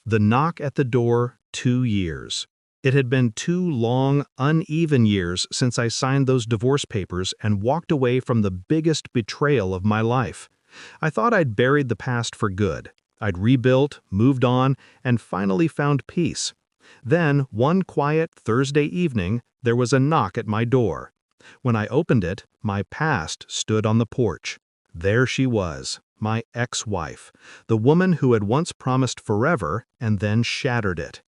The knock at the door, 2 years. It had been 2 long, uneven years since I signed those divorce papers and walked away from the biggest betrayal of my life. I thought I'd buried the past for good. I'd rebuilt, moved on, and finally found peace. Then, one quiet Thursday evening, there was a knock at my door. When I opened it, my past stood on the porch. There she was, my ex-wife, the woman who had once promised forever and then shattered it.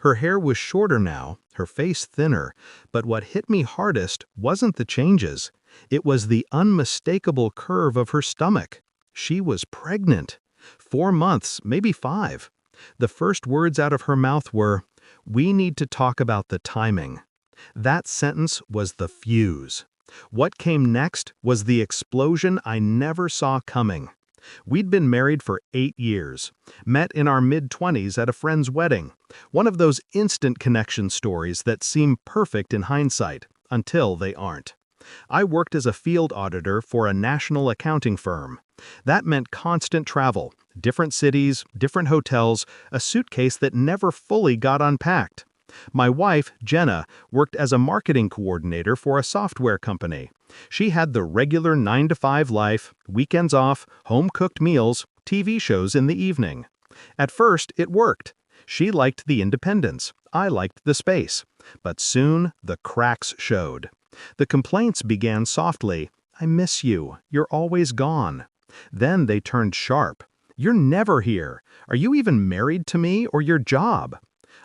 Her hair was shorter now, her face thinner, but what hit me hardest wasn't the changes. It was the unmistakable curve of her stomach. She was pregnant. 4 months, maybe 5. The first words out of her mouth were, "We need to talk about the timing." That sentence was the fuse. What came next was the explosion I never saw coming. We'd been married for 8 years, met in our mid-20s at a friend's wedding, one of those instant connection stories that seem perfect in hindsight, until they aren't. I worked as a field auditor for a national accounting firm. That meant constant travel, different cities, different hotels, a suitcase that never fully got unpacked. My wife, Jenna, worked as a marketing coordinator for a software company. She had the regular 9-to-5 life, weekends off, home-cooked meals, TV shows in the evening. At first, it worked. She liked the independence. I liked the space. But soon, the cracks showed. The complaints began softly. "I miss you. You're always gone." Then they turned sharp. "You're never here. Are you even married to me or your job?"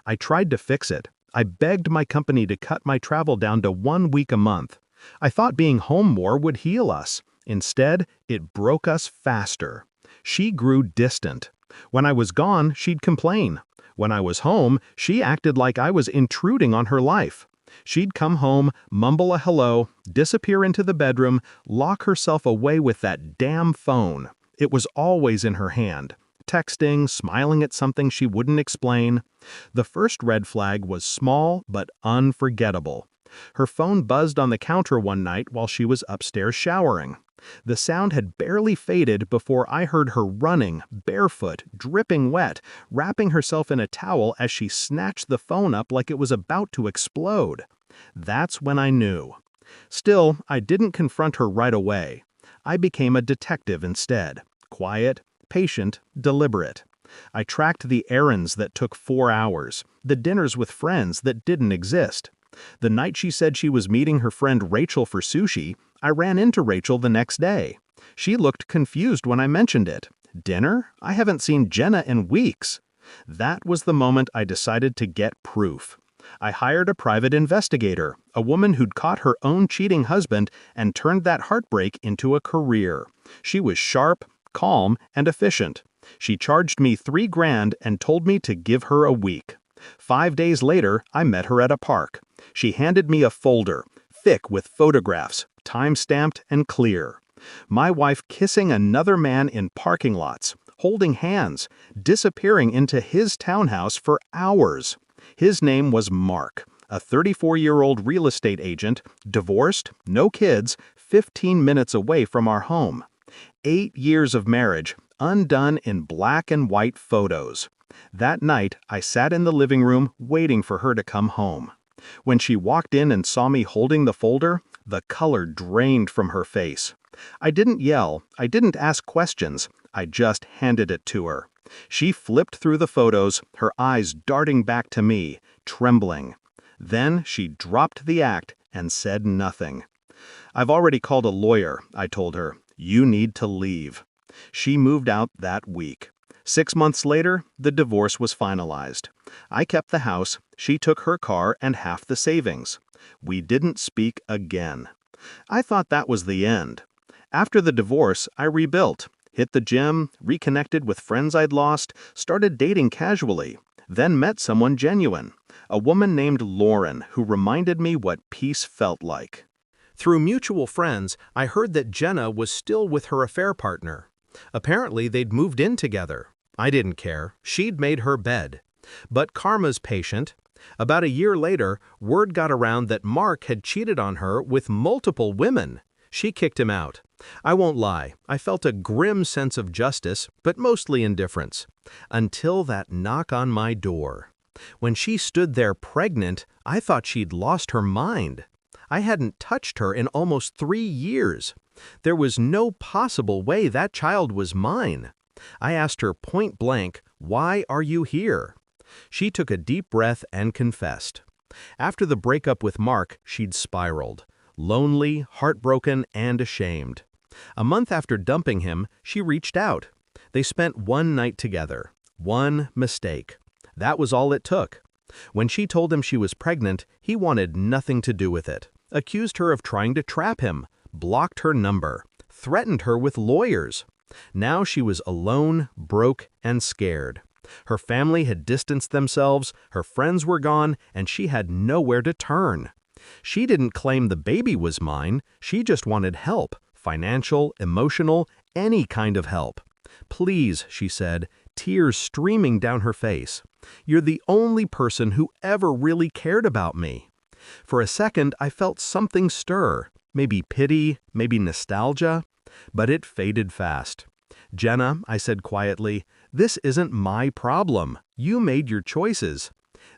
I tried to fix it. I begged my company to cut my travel down to 1 week a month. I thought being home more would heal us. Instead, it broke us faster. She grew distant. When I was gone, she'd complain. When I was home, she acted like I was intruding on her life. She'd come home, mumble a hello, disappear into the bedroom, lock herself away with that damn phone. It was always in her hand. Texting, smiling at something she wouldn't explain. The first red flag was small but unforgettable. Her phone buzzed on the counter one night while she was upstairs showering. The sound had barely faded before I heard her running, barefoot, dripping wet, wrapping herself in a towel as she snatched the phone up like it was about to explode. That's when I knew. Still, I didn't confront her right away. I became a detective instead. Quiet, patient, deliberate. I tracked the errands that took 4 hours, the dinners with friends that didn't exist. The night she said she was meeting her friend Rachel for sushi, I ran into Rachel the next day. She looked confused when I mentioned it. "Dinner? I haven't seen Jenna in weeks." That was the moment I decided to get proof. I hired a private investigator, a woman who'd caught her own cheating husband and turned that heartbreak into a career. She was sharp, calm, and efficient. She charged me $3,000 and told me to give her a week. 5 days later, I met her at a park. She handed me a folder, thick with photographs, time-stamped and clear. My wife kissing another man in parking lots, holding hands, disappearing into his townhouse for hours. His name was Mark, a 34-year-old real estate agent, divorced, no kids, 15 minutes away from our home. 8 years of marriage, undone in black and white photos. That night, I sat in the living room waiting for her to come home. When she walked in and saw me holding the folder, the color drained from her face. I didn't yell, I didn't ask questions, I just handed it to her. She flipped through the photos, her eyes darting back to me, trembling. Then she dropped the act and said nothing. "I've already called a lawyer," I told her. "You need to leave." She moved out that week. 6 months later, the divorce was finalized. I kept the house, she took her car and half the savings. We didn't speak again. I thought that was the end. After the divorce, I rebuilt, hit the gym, reconnected with friends I'd lost, started dating casually, then met someone genuine, a woman named Lauren who reminded me what peace felt like. Through mutual friends, I heard that Jenna was still with her affair partner. Apparently, they'd moved in together. I didn't care. She'd made her bed. But karma's patient. About a year later, word got around that Mark had cheated on her with multiple women. She kicked him out. I won't lie, I felt a grim sense of justice, but mostly indifference. Until that knock on my door. When she stood there pregnant, I thought she'd lost her mind. I hadn't touched her in almost 3 years. There was no possible way that child was mine. I asked her point blank, "Why are you here?" She took a deep breath and confessed. After the breakup with Mark, she'd spiraled. Lonely, heartbroken, and ashamed. A month after dumping him, she reached out. They spent one night together. One mistake. That was all it took. When she told him she was pregnant, he wanted nothing to do with it. Accused her of trying to trap him, blocked her number, threatened her with lawyers. Now she was alone, broke, and scared. Her family had distanced themselves, her friends were gone, and she had nowhere to turn. She didn't claim the baby was mine, she just wanted help, financial, emotional, any kind of help. "Please," she said, tears streaming down her face. "You're the only person who ever really cared about me." For a second, I felt something stir, maybe pity, maybe nostalgia, but it faded fast. "Jenna," I said quietly, "this isn't my problem. You made your choices."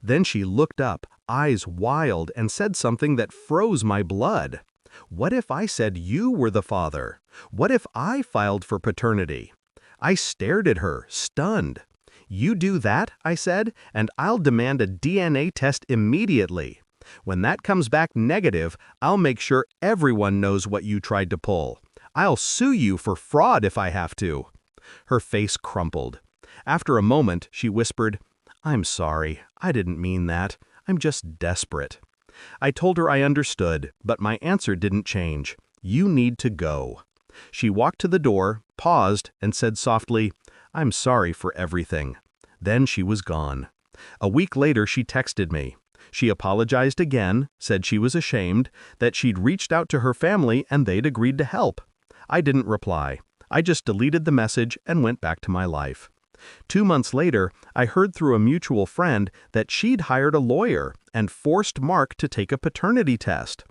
Then she looked up, eyes wild, and said something that froze my blood. "What if I said you were the father? What if I filed for paternity?" I stared at her, stunned. "You do that," I said, "and I'll demand a DNA test immediately. When that comes back negative, I'll make sure everyone knows what you tried to pull. I'll sue you for fraud if I have to." Her face crumpled. After a moment, she whispered, "I'm sorry, I didn't mean that. I'm just desperate." I told her I understood, but my answer didn't change. "You need to go." She walked to the door, paused, and said softly, "I'm sorry for everything." Then she was gone. A week later, she texted me. She apologized again, said she was ashamed, that she'd reached out to her family and they'd agreed to help. I didn't reply. I just deleted the message and went back to my life. 2 months later, I heard through a mutual friend that she'd hired a lawyer and forced Mark to take a paternity test.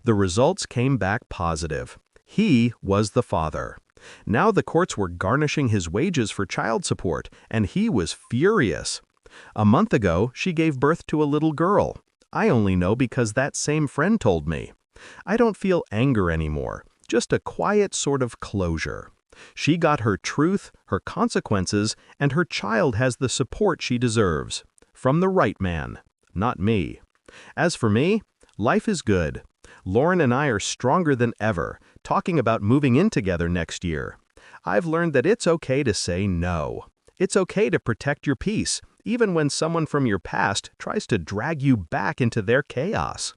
The results came back positive. He was the father. Now the courts were garnishing his wages for child support, and he was furious. A month ago, she gave birth to a little girl. I only know because that same friend told me. I don't feel anger anymore, just a quiet sort of closure. She got her truth, her consequences, and her child has the support she deserves. From the right man, not me. As for me, life is good. Lauren and I are stronger than ever, talking about moving in together next year. I've learned that it's okay to say no. It's okay to protect your peace, even when someone from your past tries to drag you back into their chaos.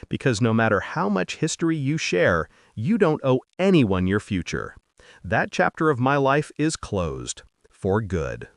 Because no matter how much history you share, you don't owe anyone your future. That chapter of my life is closed. For good.